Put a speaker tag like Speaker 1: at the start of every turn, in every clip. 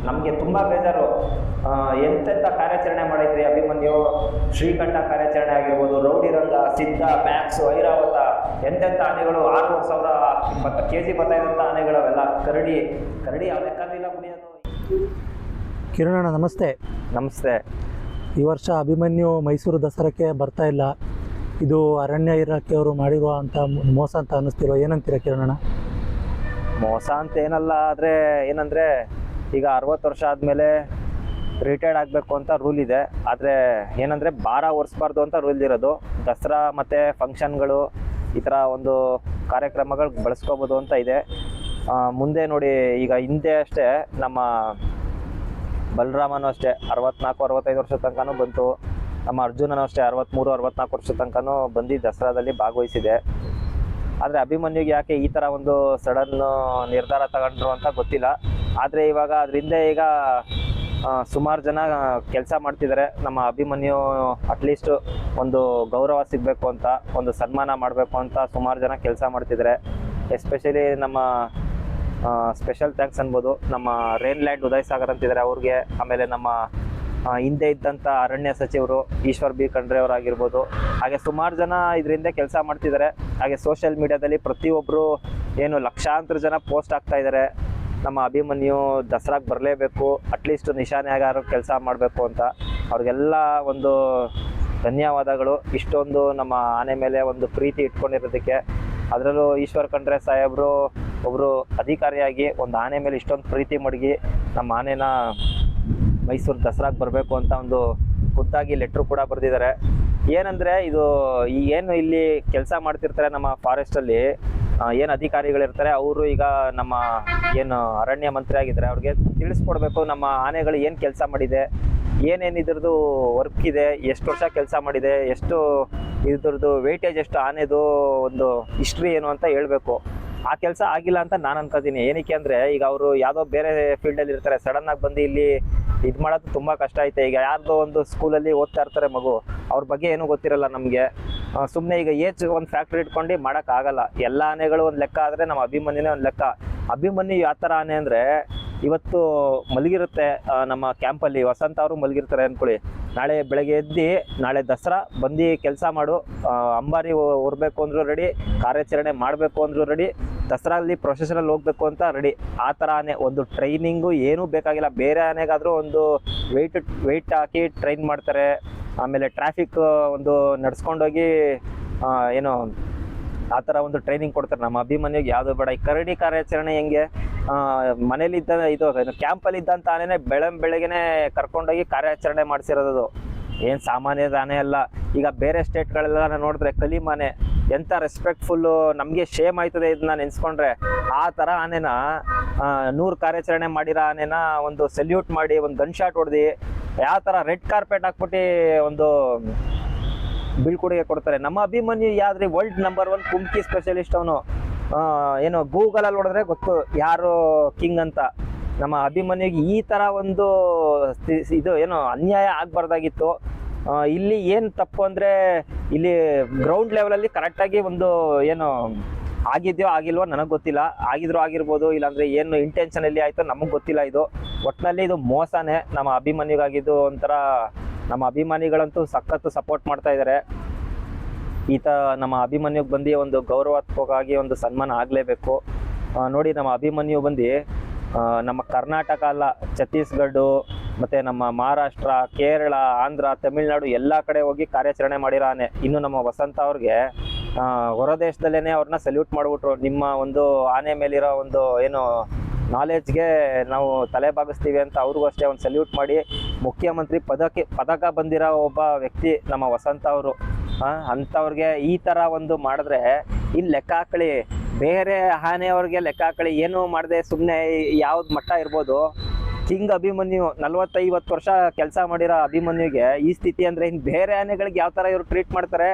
Speaker 1: ನಮಗೆ ತುಂಬ ಬೇಜಾರು. ಎಂತೆಂಥ ಕಾರ್ಯಾಚರಣೆ ಮಾಡಿದ್ರಿ ಅಭಿಮನ್ಯು, ಶ್ರೀಕಂಠ ಕಾರ್ಯಾಚರಣೆ ಆಗಿರ್ಬೋದು, ರೌಡಿ ರಂಗ, ಸಿದ್ಧ, ಮ್ಯಾಕ್ಸ್, ಐರಾವತ, ಎಂತೆಂಥ ಆನೆಗಳು 6,000 kg ಬರ್ತಾಯಿದ್ದಂಥ ಆನೆಗಳು ಅವೆಲ್ಲ. ಕರಡಿ ಯಾವ ಲೆಕ್ಕಲಿಲ್ಲ ಕುಣಿಯೋದು.
Speaker 2: ಕಿರಣಣ್ಣ ನಮಸ್ತೆ.
Speaker 1: ನಮಸ್ತೆ.
Speaker 2: ಈ ವರ್ಷ ಅಭಿಮನ್ಯು ಮೈಸೂರು ದಸರಾಕ್ಕೆ ಬರ್ತಾ ಇಲ್ಲ. ಇದು ಅರಣ್ಯ ಇಲಾಖೆ ಅವರು ಮಾಡಿರುವ ಅಂತ ಮೋಸ ಅಂತ ಅನ್ನಿಸ್ತಿರೋ, ಏನಂತೀರ ಕಿರಣಣ್ಣ?
Speaker 1: ಮೋಸ ಅಂತ ಏನಲ್ಲ, ಆದರೆ ಏನಂದರೆ ಈಗ 60 ವರ್ಷ ಆದಮೇಲೆ ರಿಟೈರ್ಡ್ ಆಗಬೇಕು ಅಂತ ರೂಲ್ ಇದೆ. ಆದರೆ ಏನಂದರೆ ಭಾರ ಹೊರಿಸ್ಬಾರ್ದು ಅಂತ ರೂಲ್ ಇರೋದು. ದಸರಾ ಮತ್ತು ಫಂಕ್ಷನ್ಗಳು ಈ ಥರ ಒಂದು ಕಾರ್ಯಕ್ರಮಗಳು ಬಳಸ್ಕೋಬೋದು ಅಂತ ಇದೆ. ಮುಂದೆ ನೋಡಿ, ಈಗ ಹಿಂದೆ ಅಷ್ಟೇ ನಮ್ಮ ಬಲರಾಮನೂ ಅಷ್ಟೇ 64-65 ವರ್ಷದ ತನಕನೂ ಬಂತು. ನಮ್ಮ ಅರ್ಜುನನೂ ಅಷ್ಟೇ 63-64 ವರ್ಷದ ತನಕನೂ ಬಂದು ದಸರಾದಲ್ಲಿ ಭಾಗವಹಿಸಿದೆ. ಆದರೆ ಅಭಿಮನ್ಯುಗೆ ಯಾಕೆ ಈ ಥರ ಒಂದು ಸಡನ್ ನಿರ್ಧಾರ ತಗೊಂಡ್ರು ಅಂತ ಗೊತ್ತಿಲ್ಲ. ಆದರೆ ಇವಾಗ ಅದರಿಂದ ಈಗ ಸುಮಾರು ಜನ ಕೆಲಸ ಮಾಡ್ತಿದ್ದಾರೆ. ನಮ್ಮ ಅಭಿಮನ್ಯು ಅಟ್ಲೀಸ್ಟ್ ಒಂದು ಗೌರವ ಸಿಗಬೇಕು ಅಂತ, ಒಂದು ಸನ್ಮಾನ ಮಾಡಬೇಕು ಅಂತ ಸುಮಾರು ಜನ ಕೆಲಸ ಮಾಡ್ತಿದ್ದಾರೆ. ಎಸ್ಪೆಷಲಿ ನಮ್ಮ ಸ್ಪೆಷಲ್ ಥ್ಯಾಂಕ್ಸ್ ಅನ್ಬೋದು ನಮ್ಮ ರೇನ್ಲ್ಯಾಂಡ್ ಉದಯ್ ಸಾಗರ್ ಅಂತಿದ್ದಾರೆ ಅವ್ರಿಗೆ. ಆಮೇಲೆ ನಮ್ಮ ಹಿಂದೆ ಇದ್ದಂಥ ಅರಣ್ಯ ಸಚಿವರು ಈಶ್ವರ್ ಬಿ ಖಂಡ್ರೆ ಅವರಾಗಿರ್ಬೋದು. ಹಾಗೆ ಸುಮಾರು ಜನ ಇದರಿಂದ ಕೆಲಸ ಮಾಡ್ತಿದ್ದಾರೆ. ಹಾಗೆ ಸೋಷಿಯಲ್ ಮೀಡಿಯಾದಲ್ಲಿ ಪ್ರತಿಯೊಬ್ಬರು ಏನು ಲಕ್ಷಾಂತರ ಜನ ಪೋಸ್ಟ್ ಆಗ್ತಾ ಇದ್ದಾರೆ, ನಮ್ಮ ಅಭಿಮನ್ಯು ದಸರಾಗೆ ಬರಲೇಬೇಕು, ಅಟ್ಲೀಸ್ಟ್ ನಿಶಾನೆಗಾರು ಕೆಲಸ ಮಾಡಬೇಕು ಅಂತ. ಅವ್ರಿಗೆಲ್ಲ ಒಂದು ಧನ್ಯವಾದಗಳು. ಇಷ್ಟೊಂದು ನಮ್ಮ ಆನೆ ಮೇಲೆ ಒಂದು ಪ್ರೀತಿ ಇಟ್ಕೊಂಡಿರೋದಕ್ಕೆ. ಅದರಲ್ಲೂ ಈಶ್ವರ್ ಖಂಡ್ರೆ ಸಾಹೇಬರು ಒಬ್ಬರು ಅಧಿಕಾರಿಯಾಗಿ ಒಂದು ಆನೆ ಮೇಲೆ ಇಷ್ಟೊಂದು ಪ್ರೀತಿ ಮಡಗಿ ನಮ್ಮ ಆನೆನ ಮೈಸೂರು ದಸರಾಗೆ ಬರಬೇಕು ಅಂತ ಒಂದು ಖುದ್ದಾಗಿ ಲೆಟ್ರು ಕೂಡ ಬರೆದಿದ್ದಾರೆ. ಏನಂದರೆ ಇದು ಏನು ಇಲ್ಲಿ ಕೆಲಸ ಮಾಡ್ತಿರ್ತಾರೆ ನಮ್ಮ ಫಾರೆಸ್ಟಲ್ಲಿ ಏನು ಅಧಿಕಾರಿಗಳಿರ್ತಾರೆ, ಅವರು ಈಗ ನಮ್ಮ ಏನು ಅರಣ್ಯ ಮಂತ್ರಿ ಆಗಿದ್ದಾರೆ ಅವ್ರಿಗೆ ತಿಳಿಸ್ಕೊಡ್ಬೇಕು ನಮ್ಮ ಆನೆಗಳು ಏನು ಕೆಲಸ ಮಾಡಿದೆ, ಏನೇನು ಇದ್ರದ್ದು ವರ್ಕ್ ಇದೆ, ಎಷ್ಟು ವರ್ಷ ಕೆಲಸ ಮಾಡಿದೆ, ಎಷ್ಟು ಇದ್ರದ್ದು ವೆಯ್ಟೇಜ್ ಎಷ್ಟು, ಆನೆದು ಒಂದು ಹಿಸ್ಟ್ರಿ ಏನು ಅಂತ ಹೇಳಬೇಕು. ಆ ಕೆಲಸ ಆಗಿಲ್ಲ ಅಂತ ನಾನು ಅನ್ಕೋತೀನಿ. ಏನಕ್ಕೆ ಅಂದರೆ ಈಗ ಅವರು ಯಾವುದೋ ಬೇರೆ ಫೀಲ್ಡಲ್ಲಿ ಇರ್ತಾರೆ, ಸಡನ್ನಾಗಿ ಬಂದು ಇಲ್ಲಿ ಇದು ಮಾಡೋದು ತುಂಬ ಕಷ್ಟ ಐತೆ. ಈಗ ಯಾರ್ದೋ ಒಂದು ಸ್ಕೂಲಲ್ಲಿ ಓದ್ತಾ ಇರ್ತಾರೆ ಮಗು, ಅವ್ರ ಬಗ್ಗೆ ಏನೂ ಗೊತ್ತಿರಲ್ಲ ನಮಗೆ. ಸುಮ್ಮನೆ ಈಗ ಒಂದು ಫ್ಯಾಕ್ಟ್ರಿ ಇಟ್ಕೊಂಡು ಮಾಡೋಕ್ಕಾಗಲ್ಲ. ಎಲ್ಲ ಆನೆಗಳು ಒಂದು ಲೆಕ್ಕ ಆದರೆ ನಮ್ಮ ಅಭಿಮನ್ಯುನೇ ಒಂದು ಲೆಕ್ಕ. ಅಭಿಮನ್ಯು ಯಾವ ಥರ ಆನೆ ಅಂದರೆ ಇವತ್ತು ಮಲಗಿರುತ್ತೆ ನಮ್ಮ ಕ್ಯಾಂಪಲ್ಲಿ, ವಸಂತ ಅವರು ಮಲಗಿರ್ತಾರೆ ಅಂದ್ಕೊಳ್ಳಿ. ನಾಳೆ ಬೆಳಗ್ಗೆ ಎದ್ದು ನಾಳೆ ದಸರಾ ಬಂದು ಕೆಲಸ ಮಾಡು, ಅಂಬಾರಿ ಹೊರಬೇಕು ಅಂದರೂ ರೆಡಿ, ಕಾರ್ಯಾಚರಣೆ ಮಾಡಬೇಕು ಅಂದರೂ ರೆಡಿ, ದಸರಾದಲ್ಲಿ ಪ್ರೊಸೆಷನಲ್ಲಿ ಹೋಗ್ಬೇಕು ಅಂತ ರೆಡಿ. ಆ ಥರ ಆನೆ. ಒಂದು ಟ್ರೈನಿಂಗು ಏನೂ ಬೇಕಾಗಿಲ್ಲ. ಬೇರೆ ಆನೆಗಾದರೂ ಒಂದು ವೆಯ್ಟ್ ಹಾಕಿ ಟ್ರೈನ್ ಮಾಡ್ತಾರೆ. ಆಮೇಲೆ ಟ್ರಾಫಿಕ್ ಒಂದು ನಡ್ಸ್ಕೊಂಡೋಗಿ ಏನು ಆ ಥರ ಒಂದು ಟ್ರೈನಿಂಗ್ ಕೊಡ್ತಾರೆ. ನಮ್ಮ ಅಭಿಮನ್ಯುಗೆ ಯಾವುದು ಬೇಡ. ಈ ಕರಡಿ ಕಾರ್ಯಾಚರಣೆ ಹೆಂಗೆ, ಮನೇಲಿದ್ದ ಇದು ಕ್ಯಾಂಪಲ್ಲಿ ಇದ್ದಂಥ ಆನೆನೇ ಬೆಳಗ್ಗೆನೆ ಕರ್ಕೊಂಡೋಗಿ ಕಾರ್ಯಾಚರಣೆ ಮಾಡಿಸಿರೋದು. ಏನು ಸಾಮಾನ್ಯದ ಆನೆ ಅಲ್ಲ. ಈಗ ಬೇರೆ ಸ್ಟೇಟ್ಗಳೆಲ್ಲ ನೋಡಿದ್ರೆ ಕಲಿಮಾನೆ ಎಂಥ ರೆಸ್ಪೆಕ್ಟ್ಫುಲ್ಲು, ನಮಗೆ ಶೇಮ್ ಆಯ್ತದೆ ಇದನ್ನ ನೆನೆಸ್ಕೊಂಡ್ರೆ. ಆ ಥರ ಆನೆನ 100 ಕಾರ್ಯಾಚರಣೆ ಮಾಡಿರೋ ಆನೆನ ಒಂದು ಸಲ್ಯೂಟ್ ಮಾಡಿ ಒಂದು ಗನ್ ಶಾಟ್ ಹೊಡೆದು ಯಾವ ಥರ ರೆಡ್ ಕಾರ್ಪೆಟ್ ಹಾಕ್ಬಿಟ್ಟು ಒಂದು ಬೀಳ್ಕೊಡುಗೆ ಕೊಡ್ತಾರೆ. ನಮ್ಮ ಅಭಿಮನ್ಯು ಯಾವ್ದ್ರಿ ವರ್ಲ್ಡ್ ನಂಬರ್ 1 ಕುಮ್ಕಿ ಸ್ಪೆಷಲಿಸ್ಟ್ ಅವನು. ಏನು ಗೂಗಲಲ್ಲಿ ನೋಡಿದ್ರೆ ಗೊತ್ತು ಯಾರು ಕಿಂಗ್ ಅಂತ. ನಮ್ಮ ಅಭಿಮನ್ಯುಗೆ ಈ ಥರ ಒಂದು ಇದು ಏನು ಅನ್ಯಾಯ ಆಗಬಾರ್ದಾಗಿತ್ತು. ಇಲ್ಲಿ ಏನು ತಪ್ಪು ಅಂದರೆ ಇಲ್ಲಿ ಗ್ರೌಂಡ್ ಲೆವೆಲಲ್ಲಿ ಕರೆಕ್ಟಾಗಿ ಒಂದು ಏನು ಆಗಿದೆಯೋ ಆಗಿಲ್ವೋ ನನಗೆ ಗೊತ್ತಿಲ್ಲ. ಆಗಿದ್ರು ಆಗಿರ್ಬೋದು, ಇಲ್ಲಾಂದರೆ ಏನು ಇಂಟೆನ್ಷನಲ್ಲಿ ಆಯಿತು ನಮಗೆ ಗೊತ್ತಿಲ್ಲ. ಇದು ಒಟ್ಟಿನಲ್ಲಿ ಇದು ಮೋಸನೇ. ನಮ್ಮ ಅಭಿಮನ್ಯುಗಾಗಿದ್ದು ಒಂಥರ ನಮ್ಮ ಅಭಿಮಾನಿಗಳಂತೂ ಸಖತ್ತು ಸಪೋರ್ಟ್ ಮಾಡ್ತಾ ಇದ್ದಾರೆ. ನಮ್ಮ ಅಭಿಮನ್ಯುಗೆ ಬಂದು ಒಂದು ಗೌರವಾತ್ಮಕವಾಗಿ ಒಂದು ಸನ್ಮಾನ ಆಗಲೇಬೇಕು. ನೋಡಿ, ನಮ್ಮ ಅಭಿಮನ್ಯು ಬಂದು ನಮ್ಮ ಕರ್ನಾಟಕ ಅಲ್ಲ, ಛತ್ತೀಸ್ಗಢ ಮತ್ತು ನಮ್ಮ ಮಹಾರಾಷ್ಟ್ರ, ಕೇರಳ, ಆಂಧ್ರ, ತಮಿಳ್ನಾಡು ಎಲ್ಲ ಕಡೆ ಹೋಗಿ ಕಾರ್ಯಾಚರಣೆ ಮಾಡಿರೋ ಆನೆ. ಇನ್ನು ನಮ್ಮ ವಸಂತ ಅವ್ರಿಗೆ ಹೊರ ದೇಶದಲ್ಲೇ ಅವ್ರನ್ನ ಸಲ್ಯೂಟ್ ಮಾಡಿಬಿಟ್ರು. ನಿಮ್ಮ ಒಂದು ಆನೆ ಮೇಲಿರೋ ಒಂದು ಏನು ನಾಲೆಡ್ಜ್ಗೆ ನಾವು ತಲೆ ಬಾಗಿಸ್ತೀವಿ ಅಂತ ಅವ್ರಿಗೂ ಅಷ್ಟೇ ಒಂದು ಸಲ್ಯೂಟ್ ಮಾಡಿ ಮುಖ್ಯಮಂತ್ರಿ ಪದಕ ಬಂದಿರೋ ಒಬ್ಬ ವ್ಯಕ್ತಿ ನಮ್ಮ ವಸಂತ ಅವರು. ಅಂಥವ್ರಿಗೆ ಈ ಥರ ಒಂದು ಮಾಡಿದ್ರೆ ಇಲ್ಲಿ ಲೆಕ್ಕ ಹಾಕಳಿ, ಬೇರೆ ಆನೆಯವ್ರಿಗೆ ಲೆಕ್ಕ ಹಾಕಳಿ, ಏನು ಮಾಡದೆ ಸುಮ್ಮನೆ ಯಾವ್ದು ಮಟ್ಟ ಇರ್ಬೋದು. ಕಿಂಗ್ ಅಭಿಮನ್ಯು 40-50 ವರ್ಷ ಕೆಲಸ ಮಾಡಿರೋ ಅಭಿಮನ್ಯುಗೆ ಈ ಸ್ಥಿತಿ ಅಂದರೆ ಇನ್ನು ಬೇರೆ ಆನೆಗಳಿಗೆ ಯಾವ ಥರ ಇವರು ಟ್ರೀಟ್ ಮಾಡ್ತಾರೆ.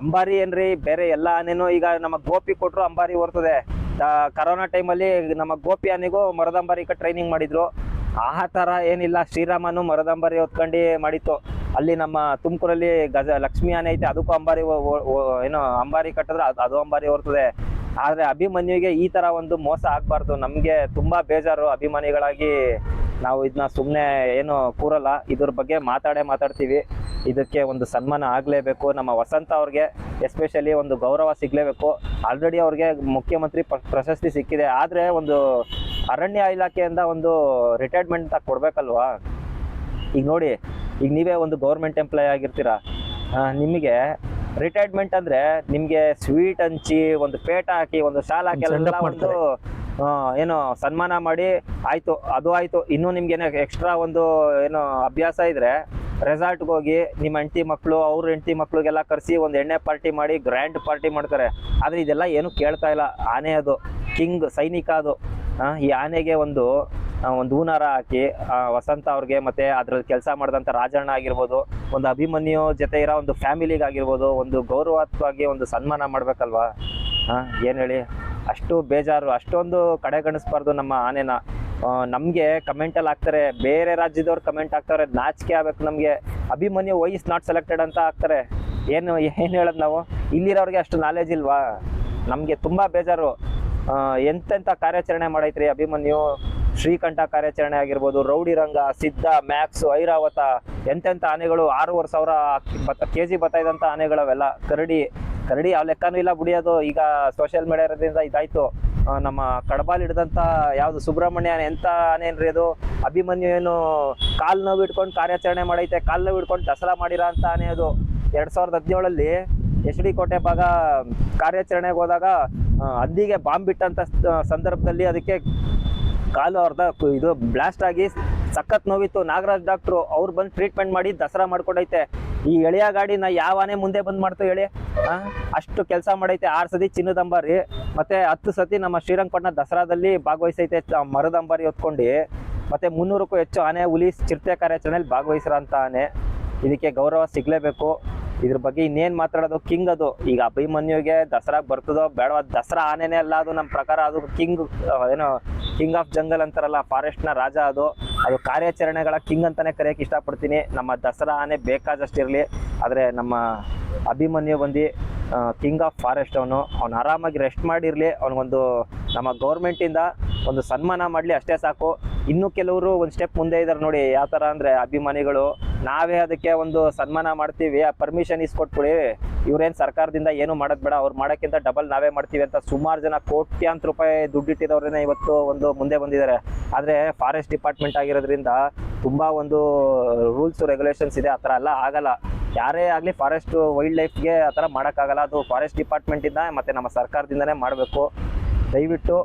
Speaker 1: ಅಂಬಾರಿ ಏನ್ರಿ, ಬೇರೆ ಎಲ್ಲ ಆನೆನೂ ಈಗ ನಮ್ಮ ಗೋಪಿ ಕೊಟ್ಟರು ಅಂಬಾರಿ ಹೊರ್ತದೆ. ಕರೋನಾ ಟೈಮಲ್ಲಿ ನಮ್ಮ ಗೋಪಿ ಆನೆಗೂ ಮರದಂಬಾರಿ ಟ್ರೈನಿಂಗ್ ಮಾಡಿದ್ರು. ಆ ಥರ ಏನಿಲ್ಲ, ಶ್ರೀರಾಮನು ಮರದಂಬಾರಿ ಹೊತ್ಕೊಂಡು ಮಾಡಿತ್ತು. ಅಲ್ಲಿ ನಮ್ಮ ತುಮಕೂರಲ್ಲಿ ಲಕ್ಷ್ಮೀ ಆನೆ ಐತೆ, ಅದಕ್ಕೂ ಅಂಬಾರಿ ಏನೋ ಅಂಬಾರಿ ಕಟ್ಟಿದ್ರೆ ಅದು ಅಂಬಾರಿ ಹೊರ್ತದೆ. ಆದರೆ ಅಭಿಮನ್ಯುಗೆ ಈ ಥರ ಒಂದು ಮೋಸ ಆಗಬಾರ್ದು. ನಮಗೆ ತುಂಬ ಬೇಜಾರು ಅಭಿಮಾನಿಗಳಾಗಿ ನಾವು ಇದನ್ನ ಸುಮ್ಮನೆ ಏನು ಕೂರಲ್ಲ, ಇದ್ರ ಬಗ್ಗೆ ಮಾತಾಡ್ತೀವಿ. ಇದಕ್ಕೆ ಒಂದು ಸನ್ಮಾನ ಆಗಲೇಬೇಕು. ನಮ್ಮ ವಸಂತ ಅವ್ರಿಗೆ ಎಸ್ಪೆಷಲಿ ಒಂದು ಗೌರವ ಸಿಗಲೇಬೇಕು. ಆಲ್ರೆಡಿ ಅವ್ರಿಗೆ ಮುಖ್ಯಮಂತ್ರಿ ಪ್ರಶಸ್ತಿ ಸಿಕ್ಕಿದೆ, ಆದರೆ ಒಂದು ಅರಣ್ಯ ಇಲಾಖೆಯಿಂದ ಒಂದು ರಿಟೈರ್ಮೆಂಟ್ ಕೊಡಬೇಕಲ್ವಾ. ಈಗ ನೋಡಿ, ಈಗ ನೀವೇ ಒಂದು ಗೌರ್ಮೆಂಟ್ ಎಂಪ್ಲಾಯ್ ಆಗಿರ್ತೀರ, ನಿಮಗೆ ರಿಟೈರ್ಮೆಂಟ್ ಅಂದರೆ ನಿಮಗೆ ಸ್ವೀಟ್ ಹಂಚಿ, ಒಂದು ಪೇಟ ಹಾಕಿ, ಒಂದು ಶಾಲ್ ಹಾಕಿ ಎಲ್ಲ ಒಂದು ಏನೋ ಸನ್ಮಾನ ಮಾಡಿ ಆಯಿತು, ಅದು ಆಯಿತು. ಇನ್ನೂ ನಿಮ್ಗೇನೋ ಎಕ್ಸ್ಟ್ರಾ ಒಂದು ಏನೋ ಅಭ್ಯಾಸ ಇದ್ದರೆ ರೆಸಾರ್ಟ್ಗೆ ಹೋಗಿ ನಿಮ್ಮ ಹೆಂಡತಿ ಮಕ್ಕಳು, ಅವ್ರ ಹೆಂಡತಿ ಮಕ್ಳಿಗೆಲ್ಲ ಕರೆಸಿ ಒಂದು ಎಣ್ಣೆ ಪಾರ್ಟಿ ಮಾಡಿ ಗ್ರ್ಯಾಂಡ್ ಪಾರ್ಟಿ ಮಾಡ್ತಾರೆ. ಆದರೆ ಇದೆಲ್ಲ ಏನು ಕೇಳ್ತಾ ಇಲ್ಲ. ಆನೆ ಅದು ಕಿಂಗ್, ಸೈನಿಕ ಅದು. ಈ ಆನೆಗೆ ಒಂದು ಹೂನಾರ ಹಾಕಿ ವಸಂತ ಅವ್ರಿಗೆ ಮತ್ತು ಅದ್ರಲ್ಲಿ ಕೆಲಸ ಮಾಡಿದಂಥ ರಾಜಣ್ಣ ಆಗಿರ್ಬೋದು, ಒಂದು ಅಭಿಮನ್ಯು ಜೊತೆ ಇರೋ ಒಂದು ಫ್ಯಾಮಿಲಿಗಾಗಿರ್ಬೋದು, ಒಂದು ಗೌರವತ್ವಾಗಿ ಒಂದು ಸನ್ಮಾನ ಮಾಡಬೇಕಲ್ವಾ. ಏನು ಹೇಳಿ, ಅಷ್ಟು ಬೇಜಾರು, ಅಷ್ಟೊಂದು ಕಡೆಗಣಿಸ್ಬಾರ್ದು ನಮ್ಮ ಆನೆನ. ನಮಗೆ ಕಮೆಂಟಲ್ಲಿ ಹಾಕ್ತಾರೆ, ಬೇರೆ ರಾಜ್ಯದವ್ರು ಕಮೆಂಟ್ ಹಾಕ್ತಾರೆ, ನಾಚಿಕೆ ಆಗ್ಬೇಕು ನಮಗೆ. Abhimanyu why is not selected ಅಂತ ಹಾಕ್ತಾರೆ. ಏನು ಹೇಳೋದು ನಾವು? ಇಲ್ಲಿರೋರಿಗೆ ಅಷ್ಟು ನಾಲೆಜ್ ಇಲ್ವಾ? ನಮಗೆ ತುಂಬ ಬೇಜಾರು. ಎಂತೆಂಥ ಕಾರ್ಯಾಚರಣೆ ಮಾಡೈತ್ರಿ ಅಭಿಮನ್ಯು. ಶ್ರೀಕಂಠ ಕಾರ್ಯಾಚರಣೆ ಆಗಿರ್ಬೋದು, ರೌಡಿ ರಂಗ, ಸಿದ್ಧ, ಮ್ಯಾಕ್ಸ್, ಐರಾವತ, ಎಂತೆಂಥ ಆನೆಗಳು 6,500 kg ಬರ್ತಾಯಿದ್ದಂಥ ಆನೆಗಳವೆಲ್ಲ. ಕರಡಿ ಆ ಲೆಕ್ಕನೂ ಇಲ್ಲ ಬಿಡಿಯೋದು. ಈಗ ಸೋಷಿಯಲ್ ಮೀಡಿಯಾ ಇರೋದ್ರಿಂದ ಇದಾಯಿತು. ನಮ್ಮ ಕಡಬಾಲ್ ಹಿಡಿದಂಥ ಯಾವುದು ಸುಬ್ರಹ್ಮಣ್ಯ ಎಂಥ ಆನೆ ಏನ್ರಿ ಅದು. ಅಭಿಮನ್ಯು ಏನು ಕಾಲು ನೋವು ಇಟ್ಕೊಂಡು ಕಾರ್ಯಾಚರಣೆ ಮಾಡೈತೆ, ಕಾಲು ನೋವು ಇಟ್ಕೊಂಡು ದಸರಾ ಮಾಡಿರೋ ಅಂತ ಆನೆ ಅದು. 2017 HD ಕೋಟೆ ಭಾಗ ಕಾರ್ಯಾಚರಣೆಗೆ ಹೋದಾಗ ಹಂದಿಗೆ ಬಾಂಬ್ ಬಿಟ್ಟಂಥ ಸಂದರ್ಭದಲ್ಲಿ ಅದಕ್ಕೆ ಕಾಲು ಇದು ಬ್ಲಾಸ್ಟ್ ಆಗಿ ಸಖತ್ ನೋವಿತ್ತು. ನಾಗರಾಜ್ ಡಾಕ್ಟ್ರು ಅವ್ರು ಬಂದು ಟ್ರೀಟ್ಮೆಂಟ್ ಮಾಡಿ ದಸರಾ ಮಾಡ್ಕೊಂಡೈತೆ. ಈ ಎಳೆಯ ಗಾಡಿನ ಯಾವ ಆನೆ ಮುಂದೆ ಬಂದು ಮಾಡ್ತು ಹೇಳಿ? ಅಷ್ಟು ಕೆಲಸ ಮಾಡೈತೆ. 6 ಸತಿ ಚಿನ್ನದ ಅಂಬಾರಿ ಮತ್ತೆ 10 ಸತಿ ನಮ್ಮ ಶ್ರೀರಂಗಪಟ್ಟಣ ದಸರಾದಲ್ಲಿ ಭಾಗವಹಿಸೈತೆ ಮರದ ಅಂಬಾರಿ ಹೊತ್ಕೊಂಡು. ಮತ್ತೆ 300ಕ್ಕೂ ಹೆಚ್ಚು ಆನೆ, ಹುಲಿ, ಚಿರತೆ ಕಾರ್ಯಾಚರಣೆಯಲ್ಲಿ ಭಾಗವಹಿಸಿರೋ ಅಂತ ಆನೆ. ಇದಕ್ಕೆ ಗೌರವ ಸಿಗಲೇಬೇಕು. ಇದ್ರ ಬಗ್ಗೆ ಇನ್ನೇನು ಮಾತಾಡೋದು? ಕಿಂಗ್ ಅದು. ಈಗ ಅಭಿಮನ್ಯುಗೆ ದಸರಾಗೆ ಬರ್ತದೋ ಬೇಡವಾ? ದಸರಾ ಆನೆನೇ ಅಲ್ಲ ಅದು ನಮ್ಮ ಪ್ರಕಾರ. ಅದು ಕಿಂಗ್, ಏನೋ ಕಿಂಗ್ ಆಫ್ ಜಂಗಲ್ ಅಂತಾರಲ್ಲ, ಫಾರೆಸ್ಟ್ನ ರಾಜ ಅದು. ಕಾರ್ಯಾಚರಣೆಗಳ ಕಿಂಗ್ ಅಂತಾನೆ ಕರೆಯೋಕೆ ಇಷ್ಟಪಡ್ತೀನಿ. ನಮ್ಮ ದಸರಾ ಆನೆ ಬೇಕಾದಷ್ಟಿರಲಿ, ಆದರೆ ನಮ್ಮ ಅಭಿಮನ್ಯು ಬಂದು ಕಿಂಗ್ ಆಫ್ ಫಾರೆಸ್ಟ್. ಅವನು ಆರಾಮಾಗಿ ರೆಸ್ಟ್ ಮಾಡಿರಲಿ. ಅವನಿಗೊಂದು ನಮ್ಮ ಗೌರ್ಮೆಂಟಿಂದ ಒಂದು ಸನ್ಮಾನ ಮಾಡಲಿ, ಅಷ್ಟೇ ಸಾಕು. ಇನ್ನೂ ಕೆಲವರು ಒಂದು ಸ್ಟೆಪ್ ಮುಂದೆ ಇದ್ದಾರೆ ನೋಡಿ. ಯಾವ ಥರ ಅಂದರೆ ಅಭಿಮಾನಿಗಳು, ನಾವೇ ಅದಕ್ಕೆ ಒಂದು ಸನ್ಮಾನ ಮಾಡ್ತೀವಿ, ಆ ಪರ್ಮಿಷನ್ ಇಸ್ಕೊಟ್ಬಿಡಿ, ಇವ್ರೇನು ಸರ್ಕಾರದಿಂದ ಏನು ಮಾಡೋದು ಬೇಡ, ಅವ್ರು ಮಾಡೋಕ್ಕಿಂತ ಡಬಲ್ ನಾವೇ ಮಾಡ್ತೀವಿ ಅಂತ ಸುಮಾರು ಜನ ಕೋಟ್ಯಾಂತರ ರೂಪಾಯಿ ದುಡ್ಡಿಟ್ಟಿದ್ದವ್ರನ್ನೇ ಇವತ್ತು ಒಂದು ಮುಂದೆ ಬಂದಿದ್ದಾರೆ. ಆದರೆ ಫಾರೆಸ್ಟ್ ಡಿಪಾರ್ಟ್ಮೆಂಟ್ ಆಗಿರೋದ್ರಿಂದ ತುಂಬ ಒಂದು ರೂಲ್ಸು ರೆಗ್ಯುಲೇಷನ್ಸ್ ಇದೆ. ಆ ಥರ ಎಲ್ಲ ಆಗಲ್ಲ. ಯಾರೇ ಆಗಲಿ ಫಾರೆಸ್ಟ್ ವೈಲ್ಡ್ ಲೈಫ್ಗೆ ಆ ಥರ ಮಾಡೋಕ್ಕಾಗಲ್ಲ. ಅದು ಫಾರೆಸ್ಟ್ ಡಿಪಾರ್ಟ್ಮೆಂಟಿಂದ ಮತ್ತು ನಮ್ಮ ಸರ್ಕಾರದಿಂದನೇ ಮಾಡಬೇಕು. ದಯವಿಟ್ಟು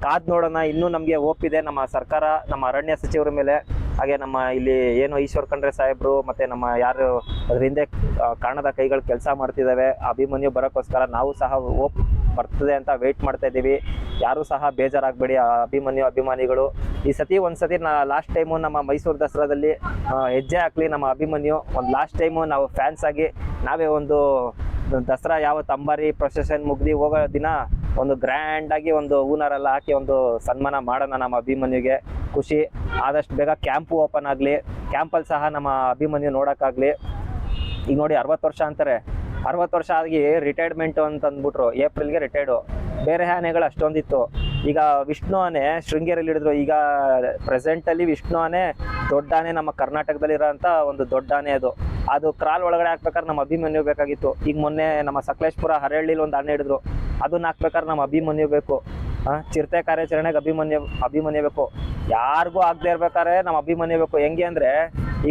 Speaker 1: ಕಾದು ನೋಡೋಣ. ಇನ್ನೂ ನಮಗೆ ಒಪ್ಪಿದೆ ನಮ್ಮ ಸರ್ಕಾರ, ನಮ್ಮ ಅರಣ್ಯ ಸಚಿವರ ಮೇಲೆ, ಹಾಗೆ ನಮ್ಮ ಇಲ್ಲಿ ಏನು ಈಶ್ವರ್ ಖಂಡ್ರೆ ಸಾಹೇಬರು ಮತ್ತು ನಮ್ಮ ಯಾರು ಅದ್ರ ಹಿಂದೆ ಕಾಣದ ಕೈಗಳು ಕೆಲಸ ಮಾಡ್ತಿದ್ದಾವೆ. ಅಭಿಮನ್ಯು ಬರೋಕ್ಕೋಸ್ಕರ ನಾವು ಸಹ ಬರ್ತದೆ ಅಂತ ವೆಯ್ಟ್ ಮಾಡ್ತಾ ಇದ್ದೀವಿ. ಯಾರೂ ಸಹ ಬೇಜಾರಾಗಬೇಡಿ ಅಭಿಮನ್ಯು ಅಭಿಮಾನಿಗಳು. ಈ ಸತಿ ಒಂದ್ಸತಿ ಲಾಸ್ಟ್ ಟೈಮು ನಮ್ಮ ಮೈಸೂರು ದಸರಾದಲ್ಲಿ ಹೆಜ್ಜೆ ಹಾಕ್ಲಿ ನಮ್ಮ ಅಭಿಮನ್ಯು. ಒಂದು ಲಾಸ್ಟ್ ಟೈಮು ನಾವು ಫ್ಯಾನ್ಸ್ ಆಗಿ ನಾವೇ ಒಂದು ದಸರಾ ಯಾವತ್ತು ಅಂಬಾರಿ ಪ್ರೊಸೆಷನ್ ಮುಗ್ದು ಹೋಗೋ ದಿನ ಒಂದು ಗ್ರ್ಯಾಂಡಾಗಿ ಒಂದು ಹೂನಾರೆಲ್ಲ ಹಾಕಿ ಒಂದು ಸನ್ಮಾನ ಮಾಡೋಣ ನಮ್ಮ ಅಭಿಮನ್ಯುಗೆ. ಖುಷಿ. ಆದಷ್ಟು ಬೇಗ ಕ್ಯಾಂಪು ಓಪನ್ ಆಗಲಿ, ಕ್ಯಾಂಪಲ್ಲಿ ಸಹ ನಮ್ಮ ಅಭಿಮನ್ಯು ನೋಡೋಕ್ಕಾಗಲಿ. ಈಗ ನೋಡಿ 60 ವರ್ಷ ಅಂತಾರೆ, 60 ವರ್ಷ ಆಗಿ ರಿಟೈರ್ಮೆಂಟು ಅಂತ ಅಂದ್ಬಿಟ್ರು. ಏಪ್ರಿಲ್ಗೆ ರಿಟೈರ್ಡು. ಬೇರೆ ಆನೆಗಳು ಅಷ್ಟೊಂದಿತ್ತು. ಈಗ ವಿಷ್ಣು ಆನೆ ಶೃಂಗೇರಿಯಲ್ಲಿ ಹಿಡಿದ್ರು. ಈಗ ಪ್ರೆಸೆಂಟಲ್ಲಿ ವಿಷ್ಣು ಆನೆ ದೊಡ್ಡ ಆನೆ, ನಮ್ಮ ಕರ್ನಾಟಕದಲ್ಲಿರೋಂಥ ಒಂದು ದೊಡ್ಡ ಆನೆ ಅದು. ಅದು ಕ್ರಾಲ್ ಒಳಗಡೆ ಹಾಕ್ಬೇಕಾದ್ರೆ ನಮ್ಮ ಅಭಿಮನ್ಯು ಬೇಕಾಗಿತ್ತು. ಈಗ ಮೊನ್ನೆ ನಮ್ಮ ಸಕಲೇಶ್ಪುರ ಹರಹಳ್ಳಿಲಿ ಒಂದು ಆನೆ ಹಿಡಿದ್ರು. ಅದನ್ನ ಹಾಕ್ಬೇಕಾದ್ರೆ ನಮ್ಮ ಅಭಿಮನ್ಯು ಬೇಕು. ಚಿರತೆ ಕಾರ್ಯಾಚರಣೆಗೆ ಅಭಿಮನ್ಯು ಬೇಕು. ಯಾರಿಗೂ ಆಗದೆ ಇರ್ಬೇಕಾದ್ರೆ ನಮ್ಮ ಅಭಿಮನ್ಯು ಬೇಕು. ಹೆಂಗೆ ಅಂದರೆ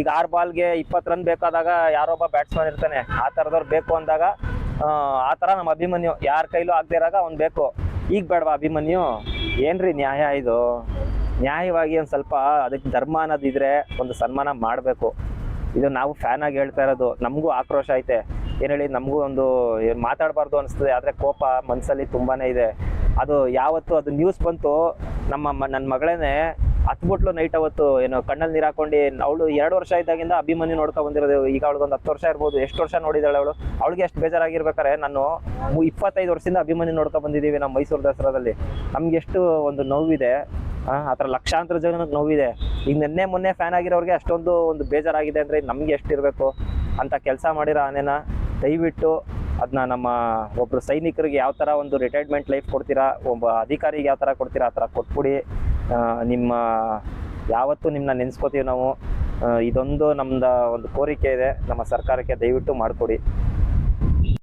Speaker 1: ಈಗ 6 ಬಾಲ್ಗೆ 20 ರನ್ ಬೇಕಾದಾಗ ಯಾರೊಬ್ಬ ಬ್ಯಾಟ್ಸ್ಮನ್ ಇರ್ತಾನೆ, ಆ ಥರದವ್ರು ಬೇಕು ಅಂದಾಗ ಆ ಥರ ನಮ್ಮ ಅಭಿಮನ್ಯು ಯಾರ ಕೈಲೂ ಆಗದೆ ಇರಾಗ ಅವ್ನು ಬೇಕು. ಈಗ ಬೇಡವಾ ಅಭಿಮನ್ಯು? ಏನ್ರಿ ನ್ಯಾಯ ಇದು? ನ್ಯಾಯವಾಗಿ ಒಂದು ಸ್ವಲ್ಪ ಅದಕ್ಕೆ ಧರ್ಮ ಅನ್ನೋದಿದ್ರೆ ಒಂದು ಸನ್ಮಾನ ಮಾಡಬೇಕು. ಇದು ನಾವು ಫ್ಯಾನ್ ಆಗಿ ಹೇಳ್ತಾ ಇರೋದು. ನಮಗೂ ಆಕ್ರೋಶ ಐತೆ. ಏನು ಹೇಳಿ, ನಮಗೂ ಒಂದು ಮಾತಾಡಬಾರ್ದು ಅನಿಸ್ತದೆ, ಆದರೆ ಕೋಪ ಮನಸ್ಸಲ್ಲಿ ತುಂಬಾ ಇದೆ. ಅದು ಯಾವತ್ತು ಅದು ನ್ಯೂಸ್ ಬಂತು, ನನ್ನ ಮಗಳೇನೆ ಹತ್ಬಿಟ್ಲು ನೈಟ್ ಅವತ್ತು. ಏನು ಕಣ್ಣಲ್ಲಿ ನೀರು ಹಾಕೊಂಡು, ಅವಳು 2 ವರ್ಷ ಇದ್ದಾಗಿಂದ ಅಭಿಮನ್ಯು ನೋಡ್ಕೊ ಬಂದಿರೋದು. ಈಗ ಅವಳಿಗೊಂದು 10 ವರ್ಷ ಇರ್ಬೋದು. ಎಷ್ಟು ವರ್ಷ ನೋಡಿದಾಳೆ ಅವಳು? ಅವಳಿಗೆ ಎಷ್ಟು ಬೇಜಾರಾಗಿರ್ಬೇಕಾರೆ, ನಾನು 25 ವರ್ಷದಿಂದ ಅಭಿಮನ್ಯು ನೋಡ್ಕೊ ಬಂದಿದ್ದೀವಿ ನಮ್ಮ ಮೈಸೂರು ದಸರಾದಲ್ಲಿ. ನಮ್ಗೆ ಎಷ್ಟು ಒಂದು ನೋವಿದೆ. ಆ ಥರ ಲಕ್ಷಾಂತರ ಜನಕ್ಕೆ ನೋವಿದೆ. ಈಗ ನಿನ್ನೆ ಮೊನ್ನೆ ಫ್ಯಾನ್ ಆಗಿರೋರಿಗೆ ಅಷ್ಟೊಂದು ಒಂದು ಬೇಜಾರಾಗಿದೆ ಅಂದರೆ ನಮ್ಗೆ ಎಷ್ಟಿರಬೇಕು ಅಂತ ಕೆಲಸ ಮಾಡಿರೋ ಆನೆನ ದಯವಿಟ್ಟು ಅದನ್ನ ನಮ್ಮ ಒಬ್ಬರು ಸೈನಿಕರಿಗೆ ಯಾವ ಥರ ಒಂದು ರಿಟೈರ್ಮೆಂಟ್ ಲೈಫ್ ಕೊಡ್ತೀರಾ, ಒಬ್ಬ ಅಧಿಕಾರಿಗೆ ಯಾವ ಥರ ಕೊಡ್ತೀರಾ ಆ ಥರ ಕೊಟ್ಬಿಡಿ. ನಿಮ್ಮ ಯಾವತ್ತೂ ನಿಮ್ಮನ್ನ ನೆನೆಸ್ಕೋತೀವಿ ನಾವು. ಇದೊಂದು ನಮ್ದು ಒಂದು ಕೋರಿಕೆ ಇದೆ ನಮ್ಮ ಸರ್ಕಾರಕ್ಕೆ, ದಯವಿಟ್ಟು ಮಾಡಿಕೊಡಿ.